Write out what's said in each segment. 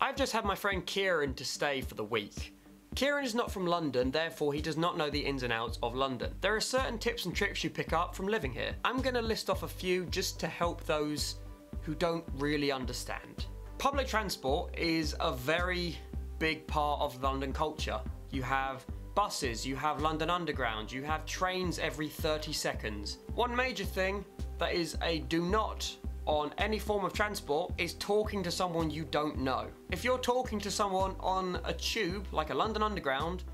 I've just had my friend Kieran to stay for the week. Kieran is not from London, therefore he does not know the ins and outs of London. There are certain tips and tricks you pick up from living here. I'm going to list off a few just to help those who don't really understand. Public transport is a very big part of London culture. You have buses, you have London Underground, you have trains every 30 seconds. One major thing that is a do not on any form of transport is talking to someone you don't know. If you're talking to someone on a tube, like a London Underground,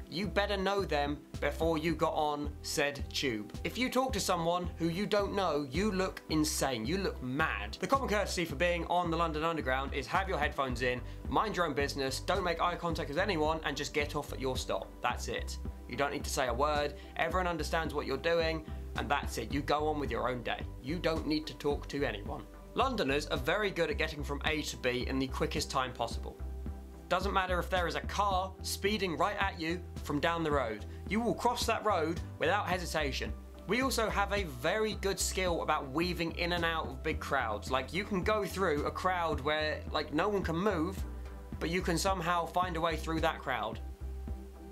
you better know them before you got on said tube. If you talk to someone who you don't know, you look insane, you look mad. The common courtesy for being on the London Underground is have your headphones in, mind your own business, don't make eye contact with anyone, and just get off at your stop. That's it. You don't need to say a word, everyone understands what you're doing, and that's it. You go on with your own day. You don't need to talk to anyone. Londoners are very good at getting from A to B in the quickest time possible. Doesn't matter if there is a car speeding right at you from down the road. You will cross that road without hesitation. We also have a very good skill about weaving in and out of big crowds. Like, you can go through a crowd where like no one can move, but you can somehow find a way through that crowd.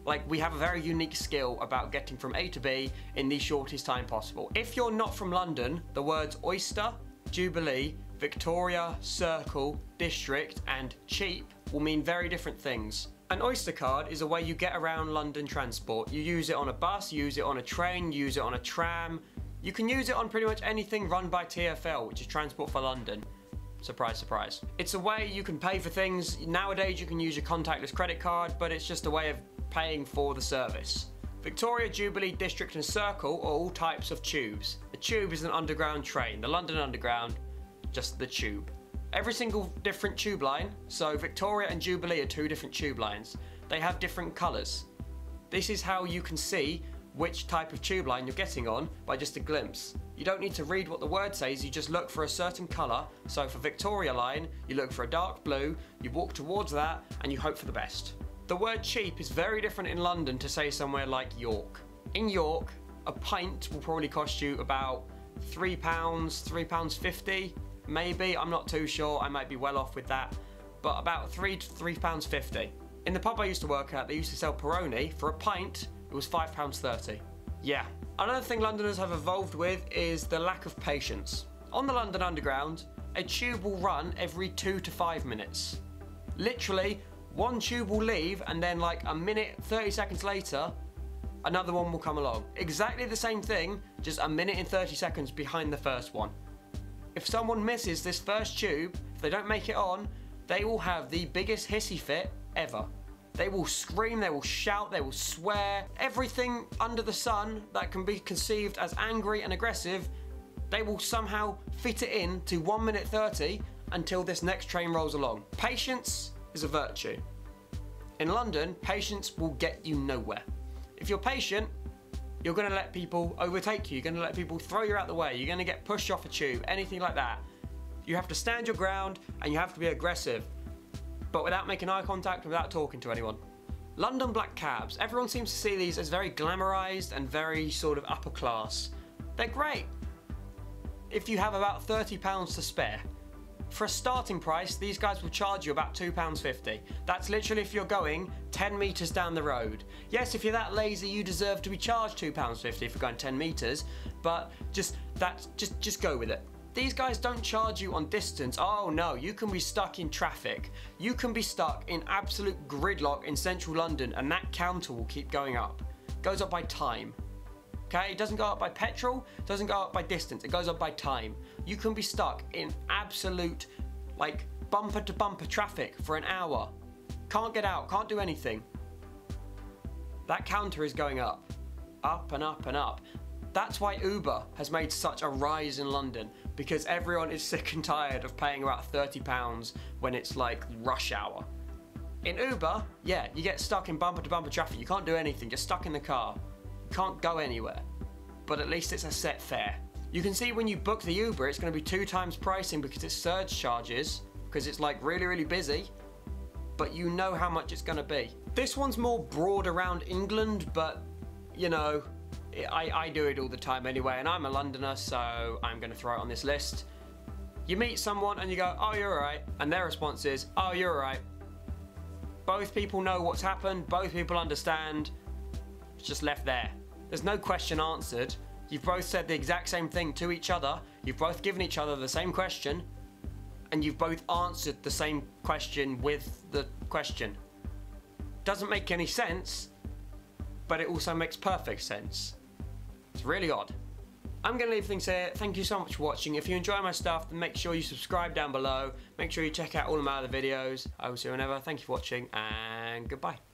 Like, we have a very unique skill about getting from A to B in the shortest time possible. If you're not from London, the words Oyster, Jubilee, Victoria, Circle, District, and Cheap will mean very different things. An Oyster card is a way you get around London transport. You use it on a bus, you use it on a train, you use it on a tram. You can use it on pretty much anything run by TfL, which is Transport for London. Surprise, surprise. It's a way you can pay for things. Nowadays you can use your contactless credit card, but it's just a way of paying for the service. Victoria, Jubilee, District and Circle are all types of tubes. A tube is an underground train. The London Underground, just the tube. Every single different tube line, so Victoria and Jubilee are two different tube lines. They have different colours. This is how you can see which type of tube line you're getting on by just a glimpse. You don't need to read what the word says, you just look for a certain colour. So for Victoria line, you look for a dark blue, you walk towards that and you hope for the best. The word cheap is very different in London to say somewhere like York. In York, a pint will probably cost you about £3, £3.50, maybe, I'm not too sure, I might be well off with that, but about £3 to £3.50. In the pub I used to work at, they used to sell Peroni. For a pint, it was £5.30. Yeah. Another thing Londoners have evolved with is the lack of patience. On the London Underground, a tube will run every 2 to 5 minutes. Literally, one tube will leave and then like a minute, 30 seconds later, another one will come along. Exactly the same thing, just a minute and 30 seconds behind the first one. If someone misses this first tube, if they don't make it on, they will have the biggest hissy fit ever. They will scream, they will shout, they will swear, everything under the sun that can be conceived as angry and aggressive, they will somehow fit it in to 1 minute 30 until this next train rolls along. Patience is a virtue. In London, patience will get you nowhere. If you're patient, you're going to let people overtake you, you're going to let people throw you out the way, you're going to get pushed off a tube, anything like that. You have to stand your ground and you have to be aggressive, but without making eye contact, without talking to anyone. London black cabs, everyone seems to see these as very glamorised and very sort of upper class. They're great if you have about £30 to spare. For a starting price, these guys will charge you about £2.50. That's literally if you're going 10 metres down the road. Yes, if you're that lazy, you deserve to be charged £2.50 if you're going 10 metres, but just go with it. These guys don't charge you on distance. Oh no, you can be stuck in traffic. You can be stuck in absolute gridlock in central London and that counter will keep going up. It goes up by time. Okay, it doesn't go up by petrol, it doesn't go up by distance, it goes up by time. You can be stuck in absolute, like, bumper to bumper traffic for an hour. Can't get out, can't do anything. That counter is going up. Up and up and up. That's why Uber has made such a rise in London, because everyone is sick and tired of paying about £30 when it's like rush hour. In Uber, yeah, you get stuck in bumper to bumper traffic, you can't do anything, you're stuck in the car. Can't go anywhere, but at least it's a set fare. You can see when you book the Uber, it's going to be 2 times pricing because it's surge charges, because it's like really busy, but you know how much it's going to be. This one's more broad around England, but you know, I do it all the time anyway, and I'm a Londoner, so I'm going to throw it on this list. You meet someone and you go, oh, you're alright, and their response is, oh, you're alright. Both people know what's happened, both people understand, it's just left there. There's no question answered. You've both said the exact same thing to each other, you've both given each other the same question, and you've both answered the same question with the question. Doesn't make any sense, but it also makes perfect sense. It's really odd. I'm going to leave things here. Thank you so much for watching. If you enjoy my stuff, then make sure you subscribe down below. Make sure you check out all of my other videos. I will see you whenever. Thank you for watching, and goodbye.